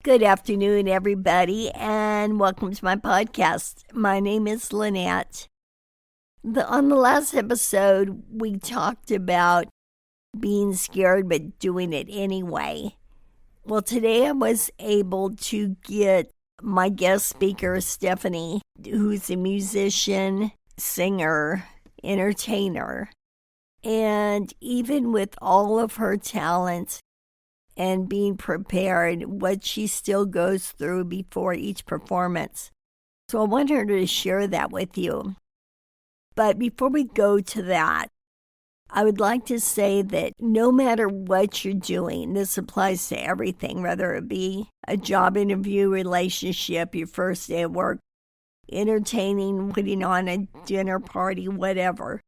Good afternoon, everybody, and welcome to my podcast. My name is Lynette. On the last episode, we talked about being scared but doing it anyway. Well, today I was able to get my guest speaker, Stephanie, who's a musician, singer, entertainer, and even with all of her talents, and being prepared, what she still goes through before each performance. So I want her to share that with you. But before we go to that, I would like to say that no matter what you're doing, this applies to everything, whether it be a job interview, relationship, your first day at work, entertaining, putting on a dinner party, whatever.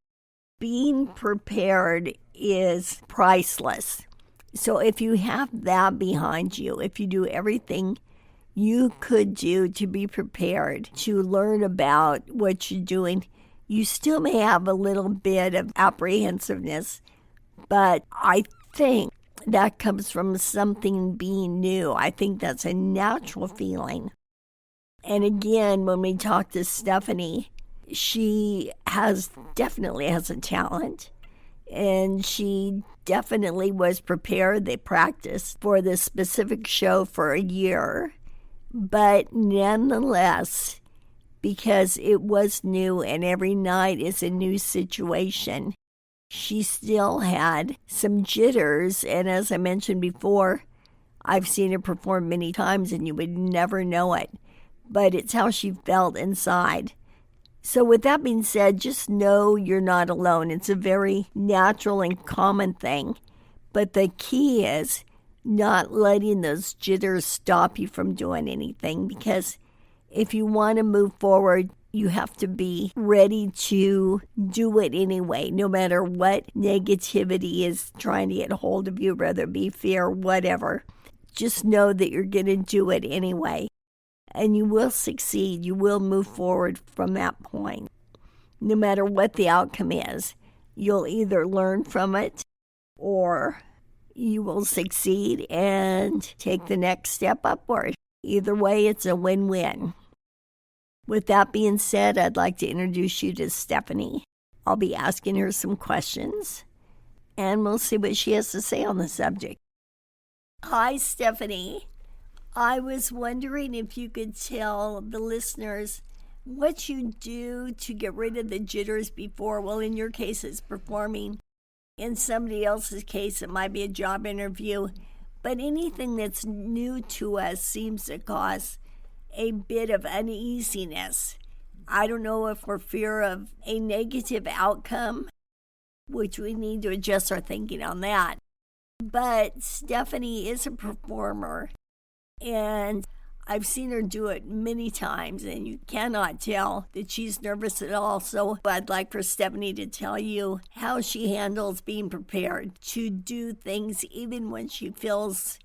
Being prepared is priceless. So if you have that behind you, if you do everything you could do to be prepared to learn about what you're doing, you still may have a little bit of apprehensiveness, but I think that comes from something being new. I think that's a natural feeling. And again, when we talk to Stephanie, she definitely has a talent. And she definitely was prepared. They practiced for this specific show for a year. But nonetheless, because it was new and every night is a new situation, she still had some jitters. And as I mentioned before, I've seen her perform many times and you would never know it. But it's how she felt inside. So with that being said, just know you're not alone. It's a very natural and common thing. But the key is not letting those jitters stop you from doing anything, because if you want to move forward, you have to be ready to do it anyway, no matter what negativity is trying to get a hold of you, whether it be fear, whatever. Just know that you're going to do it anyway. And you will succeed. You will move forward from that point. No matter what the outcome is, you'll either learn from it or you will succeed and take the next step upward. Either way, it's a win-win. With that being said, I'd like to introduce you to Stephanie. I'll be asking her some questions, and we'll see what she has to say on the subject. Hi, Stephanie. I was wondering if you could tell the listeners what you do to get rid of the jitters before, well, in your case, it's performing. In somebody else's case, it might be a job interview. But anything that's new to us seems to cause a bit of uneasiness. I don't know if we're fear of a negative outcome, which we need to adjust our thinking on that. But Stephanie is a performer. And I've seen her do it many times, and you cannot tell that she's nervous at all. So I'd like for Stephanie to tell you how she handles being prepared to do things even when she feels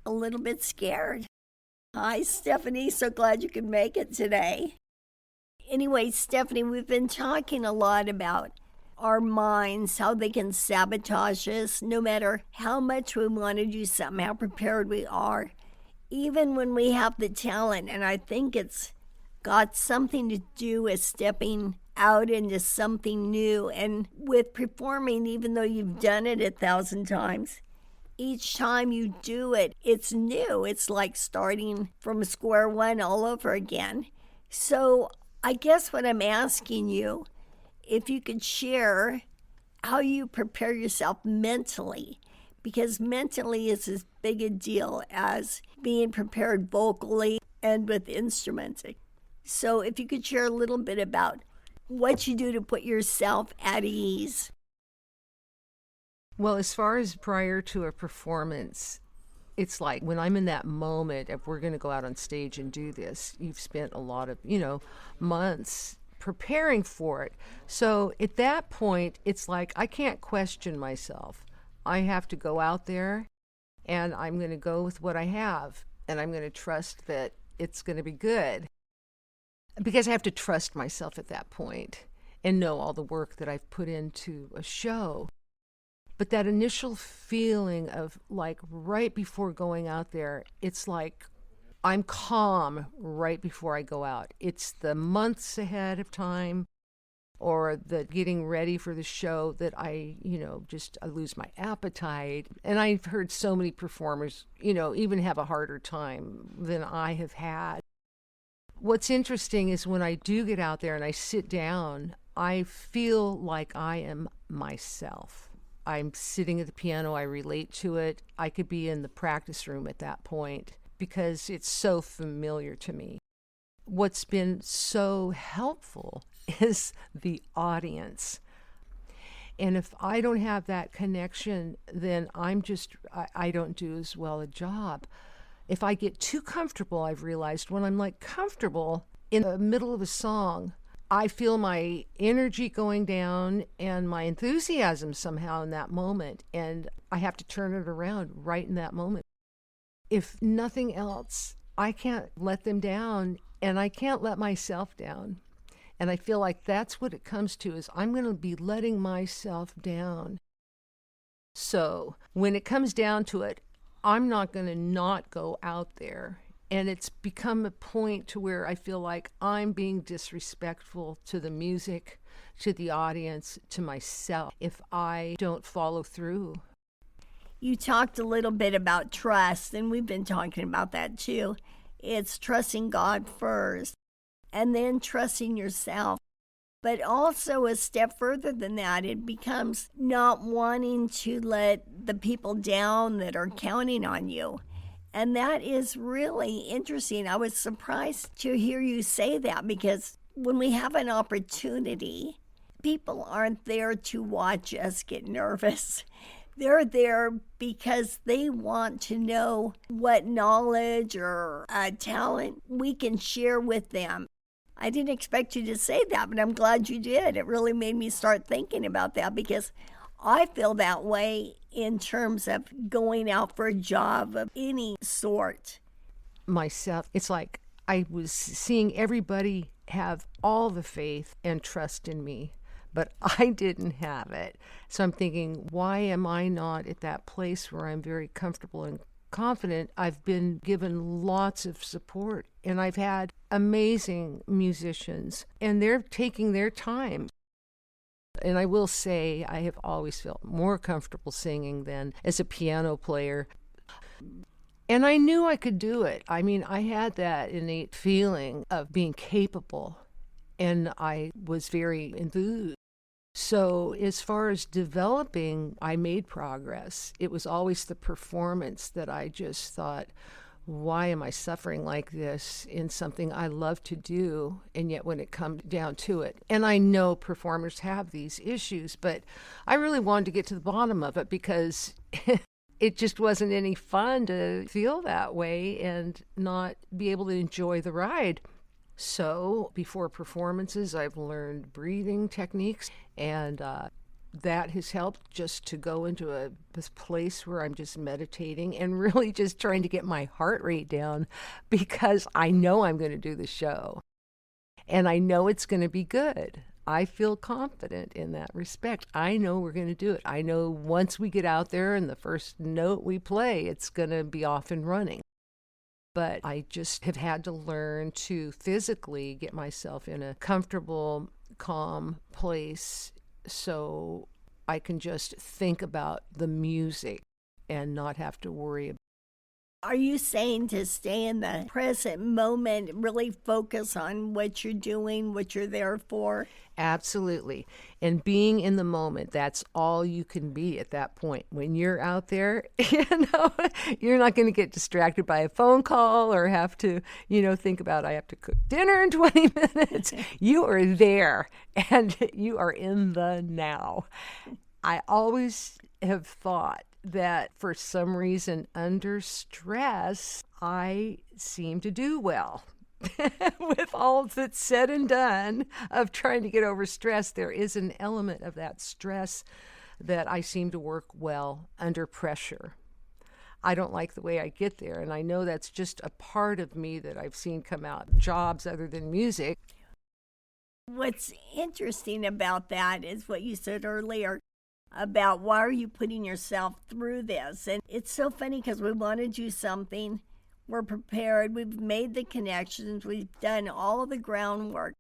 a little bit scared. Hi, Stephanie. So glad you could make it today. Anyway, Stephanie, we've been talking a lot about our minds, how they can sabotage us, no matter how much we want to do something, how prepared we are. Even when we have the talent, and I think it's got something to do with stepping out into something new. And with performing, even though you've done it 1,000 times, each time you do it, it's new. It's like starting from square one all over again. So I guess what I'm asking you, if you could share how you prepare yourself mentally, because mentally is as big a deal as being prepared vocally and with instruments. So if you could share a little bit about what you do to put yourself at ease. Well, as far as prior to a performance, it's like when I'm in that moment, if we're going to go out on stage and do this, you've spent a lot of, months preparing for it. So at that point, it's like I can't question myself. I have to go out there and I'm going to go with what I have, and I'm going to trust that it's going to be good, because I have to trust myself at that point and know all the work that I've put into a show. But that initial feeling of like right before going out there, it's like I'm calm right before I go out. It's the months ahead of time or the getting ready for the show that I lose my appetite. And I've heard so many performers, even have a harder time than I have had. What's interesting is when I do get out there and I sit down, I feel like I am myself. I'm sitting at the piano, I relate to it. I could be in the practice room at that point because it's so familiar to me. What's been so helpful is the audience. And if I don't have that connection, then I don't do as well a job. If I get too comfortable, I've realized when I'm like comfortable in the middle of a song, I feel my energy going down and my enthusiasm somehow in that moment. And I have to turn it around right in that moment. If nothing else, I can't let them down and I can't let myself down. And I feel like that's what it comes to is I'm going to be letting myself down. So when it comes down to it, I'm not going to not go out there. And it's become a point to where I feel like I'm being disrespectful to the music, to the audience, to myself if I don't follow through. You talked a little bit about trust, and we've been talking about that too. It's trusting God first, and then trusting yourself. But also a step further than that, it becomes not wanting to let the people down that are counting on you. And that is really interesting. I was surprised to hear you say that because when we have an opportunity, people aren't there to watch us get nervous. They're there because they want to know what knowledge or talent we can share with them. I didn't expect you to say that, but I'm glad you did. It really made me start thinking about that because I feel that way in terms of going out for a job of any sort. Myself, it's like I was seeing everybody have all the faith and trust in me, but I didn't have it. So I'm thinking, why am I not at that place where I'm very comfortable and confident? I've been given lots of support and I've had amazing musicians and they're taking their time. And I will say I have always felt more comfortable singing than as a piano player. And I knew I could do it. I mean, I had that innate feeling of being capable and I was very enthused. So as far as developing, I made progress. It was always the performance that I just thought, why am I suffering like this in something I love to do? And yet when it comes down to it, and I know performers have these issues, but I really wanted to get to the bottom of it because it just wasn't any fun to feel that way and not be able to enjoy the ride. So before performances, I've learned breathing techniques, and that has helped just to go into this place where I'm just meditating and really just trying to get my heart rate down because I know I'm going to do the show and I know it's going to be good. I feel confident in that respect. I know we're going to do it. I know once we get out there and the first note we play, it's going to be off and running. But I just have had to learn to physically get myself in a comfortable, calm place so I can just think about the music and not have to worry about. Are you saying to stay in the present moment, really focus on what you're doing, what you're there for? Absolutely. And being in the moment, that's all you can be at that point. When you're out there, you're not going to get distracted by a phone call or have to, think about I have to cook dinner in 20 minutes. You are there and you are in the now. I always have thought that for some reason under stress, I seem to do well. With all that's said and done of trying to get over stress, there is an element of that stress that I seem to work well under pressure. I don't like the way I get there, and I know that's just a part of me that I've seen come out, jobs other than music. What's interesting about that is what you said earlier about why are you putting yourself through this? And it's so funny because we want to do something we're prepared, we've made the connections, we've done all of the groundwork.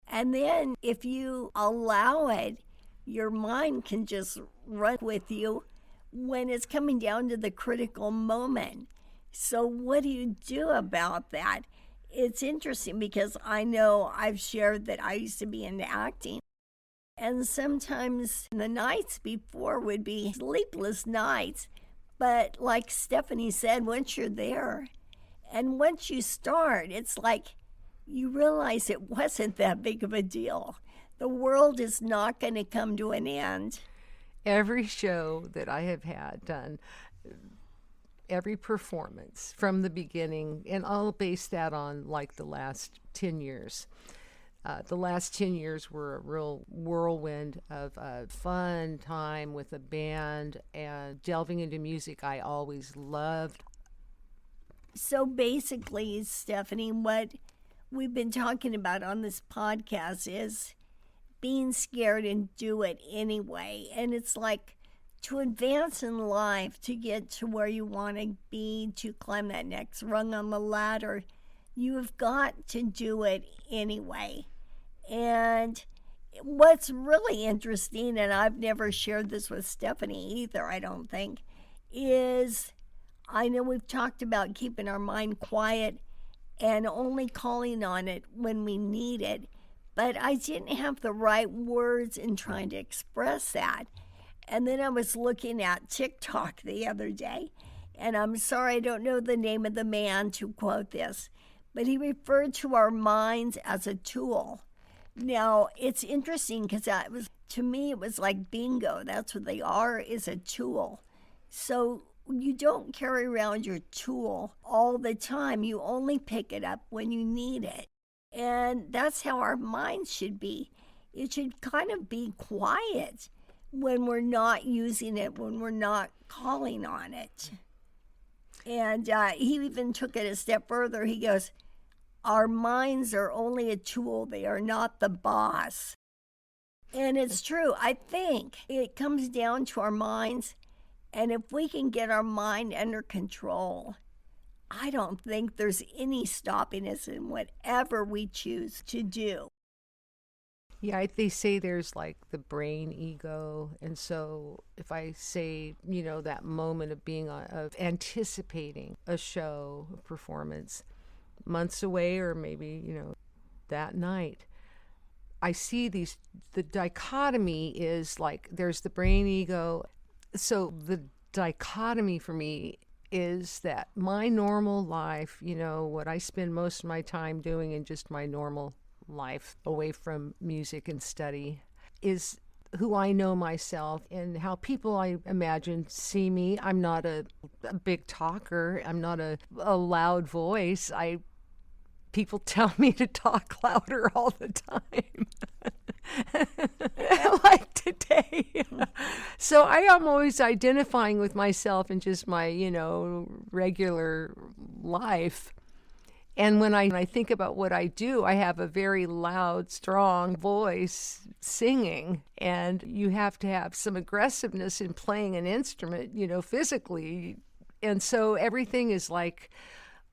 And then if you allow it, your mind can just run with you when it's coming down to the critical moment. So what do you do about that? It's interesting because I know I've shared that I used to be into acting. And sometimes the nights before would be sleepless nights. But like Stephanie said, once you're there and once you start, it's like you realize it wasn't that big of a deal. The world is not going to come to an end. Every show that I have had done, every performance from the beginning, and I'll base that on like the last 10 years. The last 10 years were a real whirlwind of a fun time with a band and delving into music I always loved. So basically, Stephanie, what we've been talking about on this podcast is being scared and do it anyway. And it's like to advance in life, to get to where you want to be, to climb that next rung on the ladder, you have got to do it anyway. And what's really interesting, and I've never shared this with Stephanie either, I don't think, is I know we've talked about keeping our mind quiet and only calling on it when we need it, but I didn't have the right words in trying to express that. And then I was looking at TikTok the other day, and I'm sorry I don't know the name of the man to quote this, but he referred to our minds as a tool. Now, it's interesting because to me, it was like bingo. That's what they are, is a tool. So you don't carry around your tool all the time. You only pick it up when you need it. And that's how our minds should be. It should kind of be quiet when we're not using it, when we're not calling on it. And he even took it a step further. He goes, our minds are only a tool. They are not the boss. And it's true. I think it comes down to our minds. And if we can get our mind under control, I don't think there's any stopping us in whatever we choose to do. Yeah, they say there's like the brain ego. And so if I say, that moment of of anticipating a show, a performance, months away or maybe, that night, I see the dichotomy is like there's the brain ego. So the dichotomy for me is that my normal life, what I spend most of my time doing in just my normal life away from music and study is who I know myself and how people, I imagine, see me. I'm not a big talker. I'm not a loud voice. People tell me to talk louder all the time. Like today. So I am always identifying with myself in just my, regular life. And when I think about what I do, I have a very loud, strong voice singing. And you have to have some aggressiveness in playing an instrument, physically. And so everything is like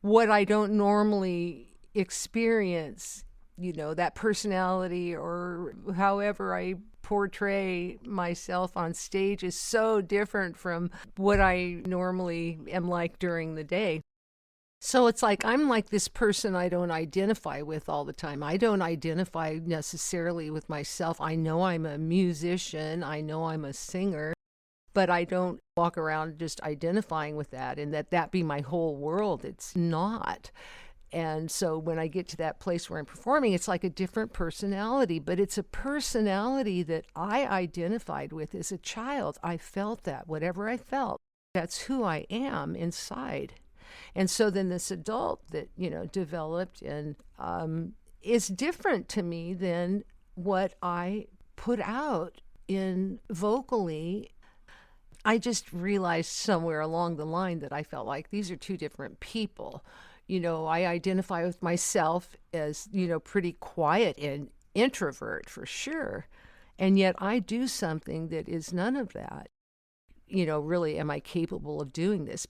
what I don't normally experience, that personality or however I portray myself on stage is so different from what I normally am like during the day. So it's like I'm like this person I don't identify with all the time. I don't identify necessarily with myself. I know I'm a musician. I know I'm a singer. But I don't walk around just identifying with that and that be my whole world. It's not. And so when I get to that place where I'm performing, it's like a different personality, but it's a personality that I identified with as a child. I felt that, whatever I felt, that's who I am inside. And so then this adult that, developed and is different to me than what I put out in vocally. I just realized somewhere along the line that I felt like these are two different people. I identify with myself as, pretty quiet and introvert for sure. And yet I do something that is none of that. Really, am I capable of doing this?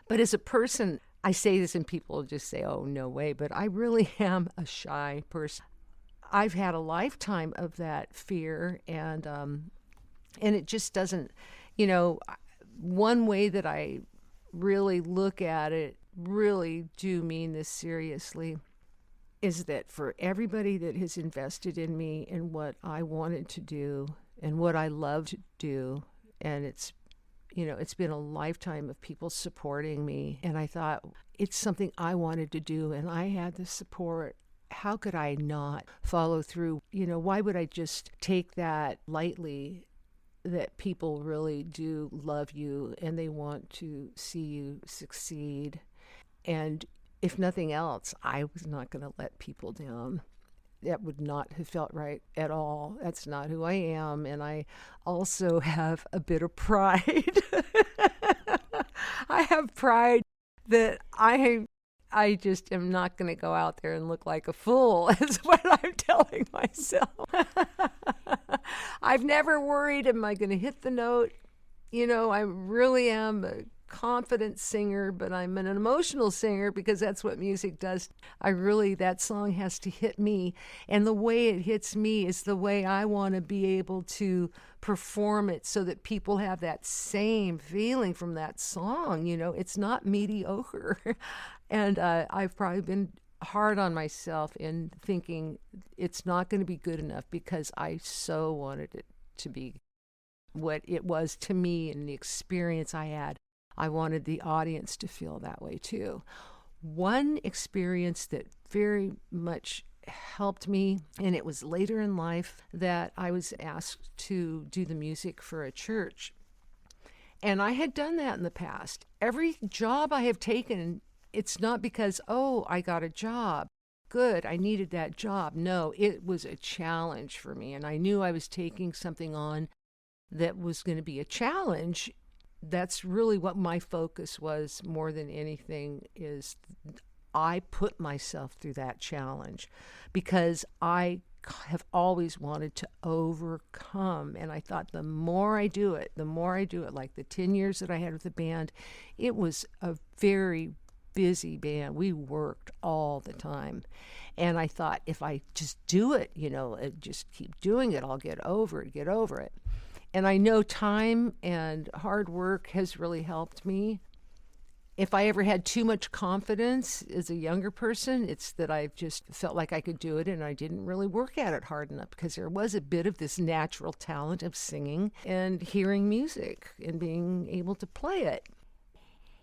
But as a person, I say this and people just say, oh, no way, but I really am a shy person. I've had a lifetime of that fear, and it just doesn't, you know, one way that I really look at it, really do mean this seriously, is that for everybody that has invested in me and what I wanted to do and what I love to do, and it's, you know, it's been a lifetime of people supporting me, and I thought it's something I wanted to do, and I had the support. How could I not follow through? You know, why would I just take that lightly, that people really do love you and they want to see you succeed? And if nothing else, I was not going to let people down. That would not have felt right at all. That's not who I am. And I also have a bit of pride. I have pride that I just am not going to go out there and look like a fool, is what I'm telling myself. I've never worried, am I going to hit the note? You know, I really am a confident singer, but I'm an emotional singer because that's what music does. That song has to hit me. And the way it hits me is the way I want to be able to perform it so that people have that same feeling from that song. You know, it's not mediocre. And I've probably been hard on myself in thinking it's not going to be good enough because I so wanted it to be what it was to me and the experience I had. I wanted the audience to feel that way too. One experience that very much helped me, and it was later in life that I was asked to do the music for a church. And I had done that in the past. Every job I have taken, it's not because, oh, I got a job. Good, I needed that job. No, it was a challenge for me. And I knew I was taking something on that was going to be a challenge. That's really what my focus was more than anything, is I put myself through that challenge because I have always wanted to overcome. And I thought the more I do it, like the 10 years that I had with the band, it was a very busy band. We worked all the time. And I thought if I just do it, you know, just keep doing it, I'll get over it. And I know time and hard work has really helped me. If I ever had too much confidence as a younger person, it's that I've just felt like I could do it and I didn't really work at it hard enough, because there was a bit of this natural talent of singing and hearing music and being able to play it.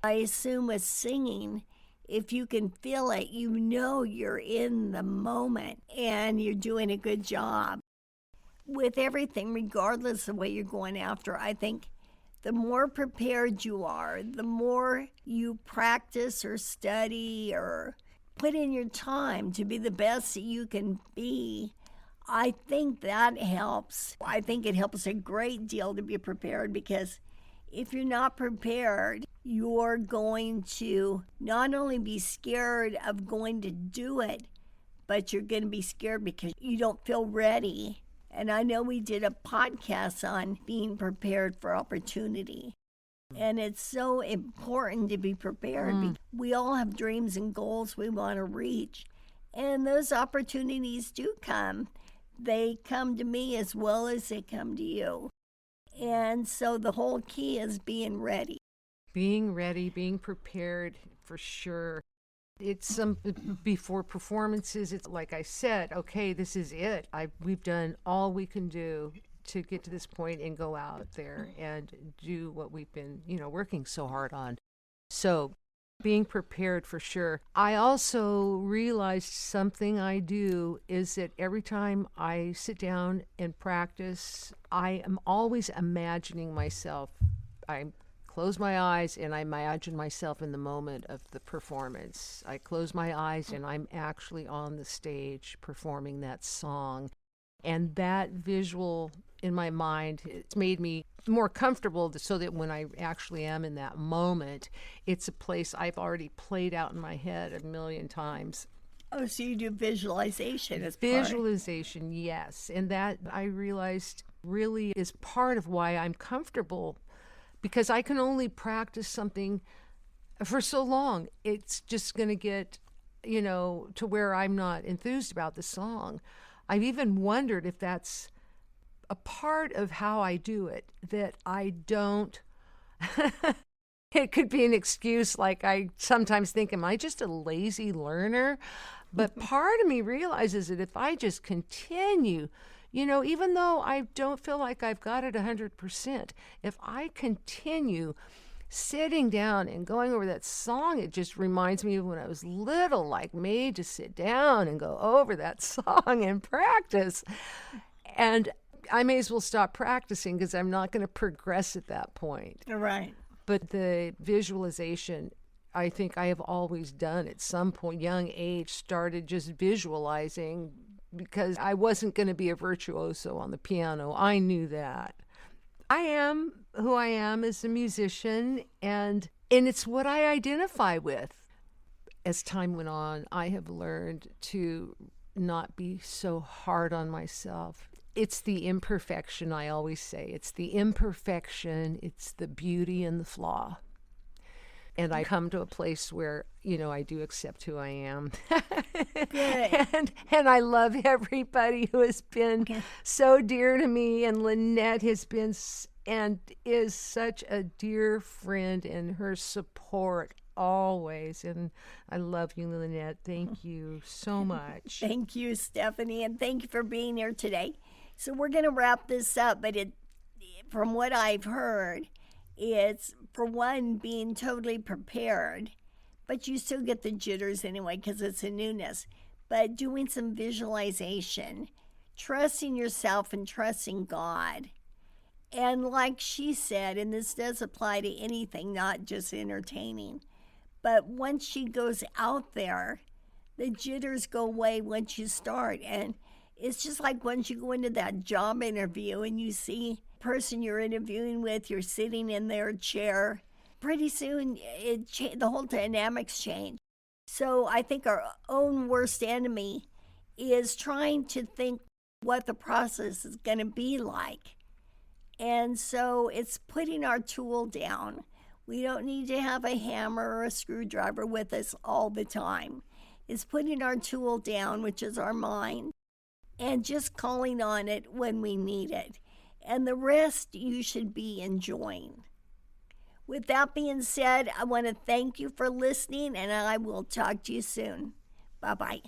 I assume with singing, if you can feel it, you know you're in the moment and you're doing a good job. With everything, regardless of what you're going after, I think the more prepared you are, the more you practice or study or put in your time to be the best that you can be, I think that helps. I think it helps a great deal to be prepared, because if you're not prepared, you're going to not only be scared of going to do it, but you're going to be scared because you don't feel ready. And I know we did a podcast on being prepared for opportunity. And it's so important to be prepared. Because we all have dreams and goals we want to reach. And those opportunities do come. They come to me as well as they come to you. And so the whole key is being ready. Being ready, being prepared, for sure. It's before performances, it's like I said, okay, this is it. We've done all we can do to get to this point and go out there and do what we've been, working so hard on. So being prepared, for sure. I also realized something I do is that every time I sit down and practice, I am always imagining myself. I close my eyes and I imagine myself in the moment of the performance. I close my eyes and I'm actually on the stage performing that song. And that visual in my mind, it's made me more comfortable so that when I actually am in that moment, it's a place I've already played out in my head a million times. Oh, so you do visualization as Visualization, yes. And that, I realized, really is part of why I'm comfortable, because I can only practice something for so long, it's just going to get, to where I'm not enthused about the song. I've even wondered if that's a part of how I do it, that I don't. It could be an excuse, like I sometimes think, am I just a lazy learner? But part of me realizes that if I just continue, even though I don't feel like I've got it 100%, if I continue sitting down and going over that song, it just reminds me of when I was little, like made to sit down and go over that song and practice. And I may as well stop practicing because I'm not going to progress at that point. Right. But the visualization, I think I have always done at some point, young age, started just visualizing because I wasn't going to be a virtuoso on the piano. I knew that. I am who I am as a musician, and it's what I identify with. As time went on, I have learned to not be so hard on myself. It's the imperfection, I always say. It's the imperfection, it's the beauty and the flaw. And I come to a place where, I do accept who I am. Good. and I love everybody who has been so dear to me. And Lynette has been and is such a dear friend, and her support always. And I love you, Lynette. Thank you so much. Thank you, Stephanie, and thank you for being here today. So we're going to wrap this up, but from what I've heard, it's, for one, being totally prepared, but you still get the jitters anyway because it's a newness. But doing some visualization, trusting yourself and trusting God. And like she said, and this does apply to anything, not just entertaining, but once she goes out there, the jitters go away once you start. And it's just like once you go into that job interview and you see the person you're interviewing with, you're sitting in their chair, pretty soon the whole dynamics change. So I think our own worst enemy is trying to think what the process is going to be like. And so it's putting our tool down. We don't need to have a hammer or a screwdriver with us all the time. It's putting our tool down, which is our mind, and just calling on it when we need it. And the rest you should be enjoying. With that being said, I want to thank you for listening, and I will talk to you soon. Bye-bye.